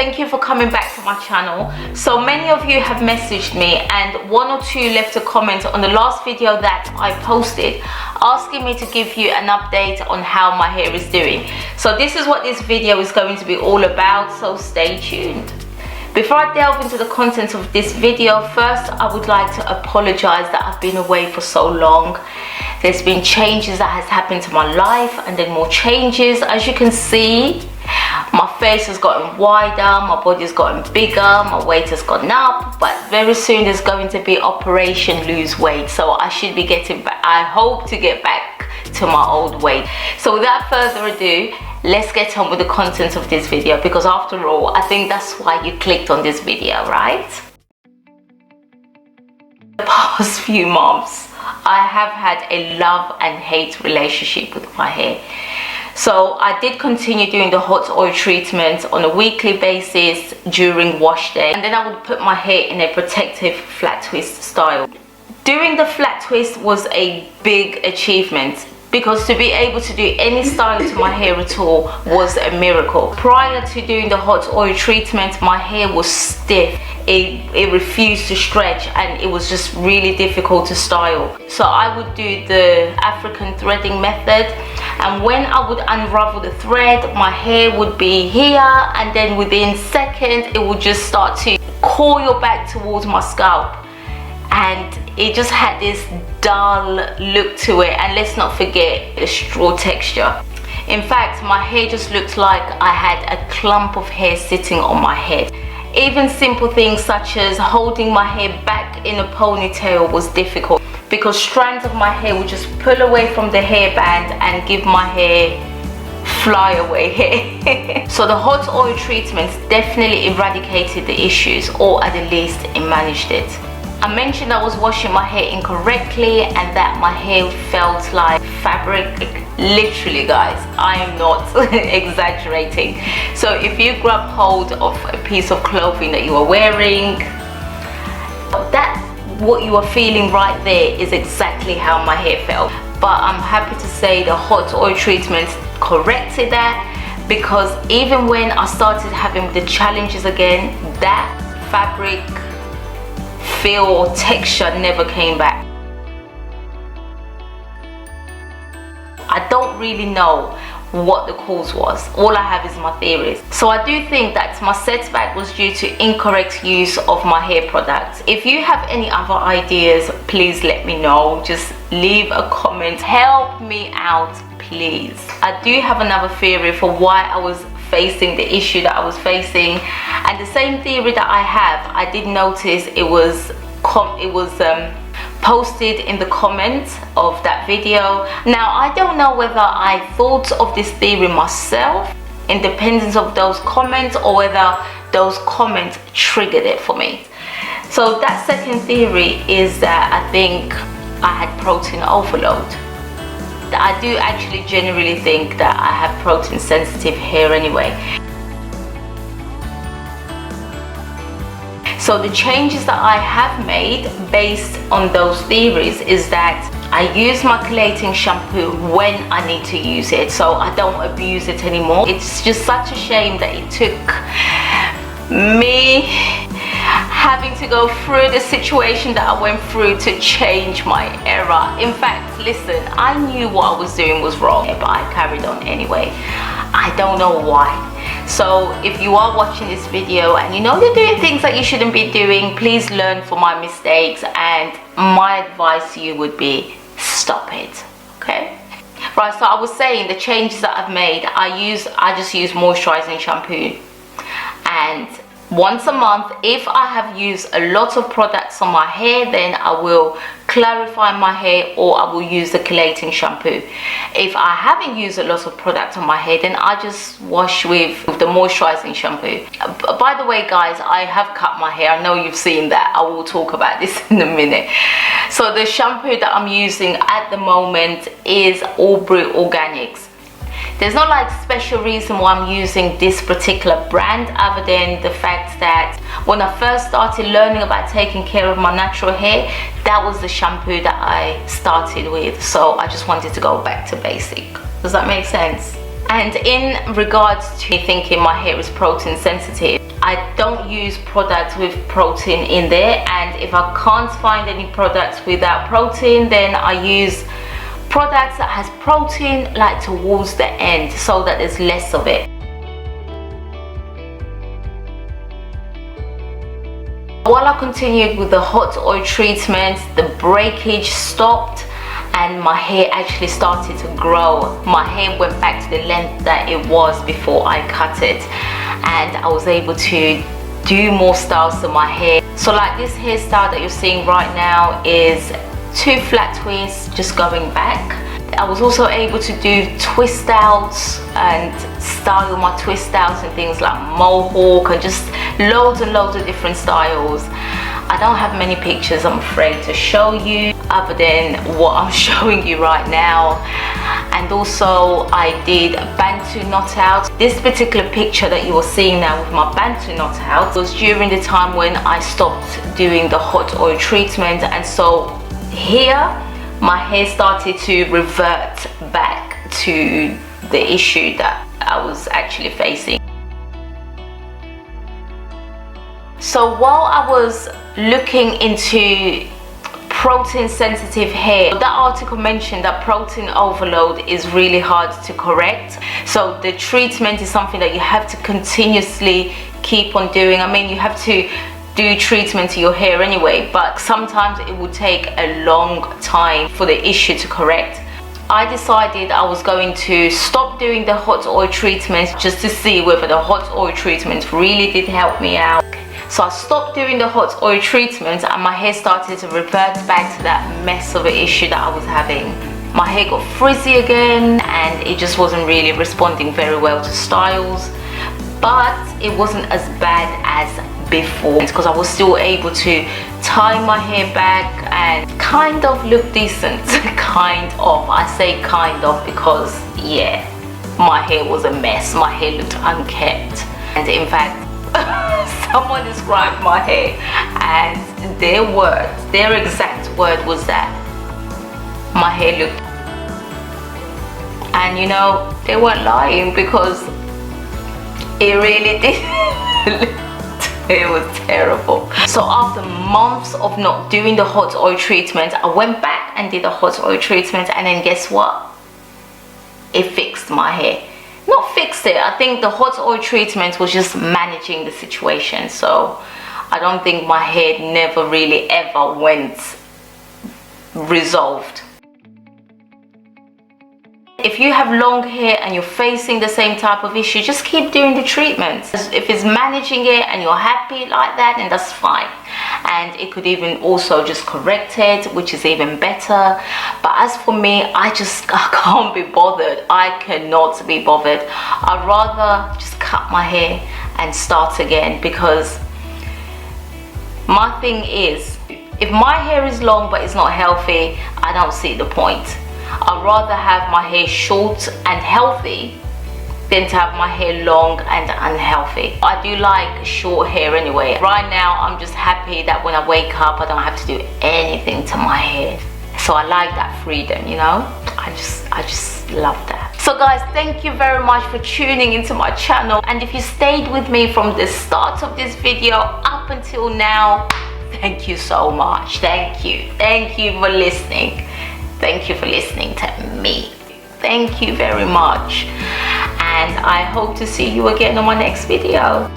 thank you for coming back to my channel. So many of you have messaged me, and one or two left a comment on the last video that I posted asking me to give you an update on how my hair is doing. So this is what this video is going to be all about, so stay tuned. Before I delve into the content of this video, first I would like to apologize that I've been away for so long. There's been changes that has happened to my life, and then more changes. As you can see, my face has gotten wider, my body's gotten bigger, my weight has gone up, but very soon there's going to be Operation Lose Weight, so I should be getting back. I hope to get back to my old weight. So without further ado, let's get on with the content of this video, because after all, I think that's why you clicked on this video, right? The past few months, I have had a love and hate relationship with my hair. So I did continue doing the hot oil treatment on a weekly basis during wash day, and then I would put my hair in a protective flat twist style. Doing the flat twist was a big achievement, because to be able to do any styling to my hair at all was a miracle. Prior to doing the hot oil treatment, my hair was stiff. It refused to stretch, and it was just really difficult to style. So I would do the African threading method, and when I would unravel the thread, my hair would be here, and then within seconds it would just start to coil back towards my scalp, and it just had this dull look to it. And let's not forget the straw texture. In fact, my hair just looked like I had a clump of hair sitting on my head. Even simple things such as holding my hair back in a ponytail was difficult, because strands of my hair would just pull away from the hairband and give my hair fly away hair. So the hot oil treatments definitely eradicated the issues, or at the least it managed it. I mentioned I was washing my hair incorrectly and that my hair felt like fabric. Literally, guys, I am not exaggerating. So if you grab hold of a piece of clothing that you are wearing, what you are feeling right there is exactly how my hair felt. But I'm happy to say the hot oil treatment corrected that, because even when I started having the challenges again, that fabric feel or texture never came back. I don't really know what the cause was. All I have is my theories. So I do think that my setback was due to incorrect use of my hair products. If you have any other ideas, please let me know. Just leave a comment. Help me out, please. I do have another theory for why I was facing the issue that I was facing, and the same theory that I have, I did notice it was posted in the comments of that video. Now I don't know whether I thought of this theory myself independent of those comments, or whether those comments triggered it for me. So that second theory is that I think I had protein overload. I do actually genuinely think that I have protein sensitive hair anyway. So the changes that I have made based on those theories is that I use my collating shampoo when I need to use it, so I don't abuse it anymore. It's just such a shame that it took me having to go through the situation that I went through to change my era. In fact, listen, I knew what I was doing was wrong, but I carried on anyway. I don't know why. So if you are watching this video and you know you're doing things that you shouldn't be doing, please learn from my mistakes, and my advice to you would be stop it. Okay? Right, so I was saying the changes that I've made, I just use moisturizing shampoo, and once a month, if I have used a lot of products on my hair, then I will clarify my hair, or I will use the collating shampoo. If I haven't used a lot of product on my hair, then I just wash with the moisturizing shampoo. By the way, guys, I have cut my hair. I know you've seen that. I will talk about this in a minute. So the shampoo that I'm using at the moment is Aubrey Organics. There's no like special reason why I'm using this particular brand, other than the fact that when I first started learning about taking care of my natural hair, that was the shampoo that I started with. So I just wanted to go back to basic. Does that make sense? And in regards to thinking my hair is protein sensitive, I don't use products with protein in there, and if I can't find any products without protein, then I use products that has protein like towards the end so that there's less of it. While I continued with the hot oil treatment, the breakage stopped and my hair actually started to grow. My hair went back to the length that it was before I cut it, and I was able to do more styles to my hair. So like this hairstyle that you're seeing right now is 2 flat twists just going back. I was also able to do twist outs and style my twist outs and things like mohawk and just loads and loads of different styles. I don't have many pictures, I'm afraid, to show you other than what I'm showing you right now. And also I did a Bantu knot out. This particular picture that you are seeing now with my Bantu knot out was during the time when I stopped doing the hot oil treatment, and so here my hair started to revert back to the issue that I was actually facing. So while I was looking into protein sensitive hair, that article mentioned that protein overload is really hard to correct. So the treatment is something that you have to continuously keep on doing. I mean, you have to do treatment to your hair anyway, but sometimes it would take a long time for the issue to correct. I decided I was going to stop doing the hot oil treatment just to see whether the hot oil treatment really did help me out. So I stopped doing the hot oil treatment and my hair started to revert back to that mess of an issue that I was having. My hair got frizzy again and it just wasn't really responding very well to styles, but it wasn't as bad as before because I was still able to tie my hair back and kind of look decent. Kind of, I say kind of because yeah, my hair was a mess. My hair looked unkept, and in fact someone described my hair and their exact word was that my hair looked, and you know, they weren't lying because it really did. It was terrible. So after months of not doing the hot oil treatment, I went back and did the hot oil treatment, and then guess what? It fixed my hair. Not fixed it, I think the hot oil treatment was just managing the situation. So I don't think my hair never really ever went resolved. If you have long hair and you're facing the same type of issue, just keep doing the treatment. If it's managing it and you're happy like that, then that's fine. And it could even also just correct it, which is even better. But as for me, I can't be bothered. I cannot be bothered. I'd rather just cut my hair and start again, because my thing is, if my hair is long but it's not healthy, I don't see the point. I'd rather have my hair short and healthy than to have my hair long and unhealthy. I do like short hair anyway. Right now, I'm just happy that when I wake up, I don't have to do anything to my hair. So I like that freedom, you know? I just love that. So guys, thank you very much for tuning into my channel. And if you stayed with me from the start of this video up until now, thank you so much. Thank you. Thank you for listening. Thank you for listening to me. Thank you very much. And I hope to see you again on my next video.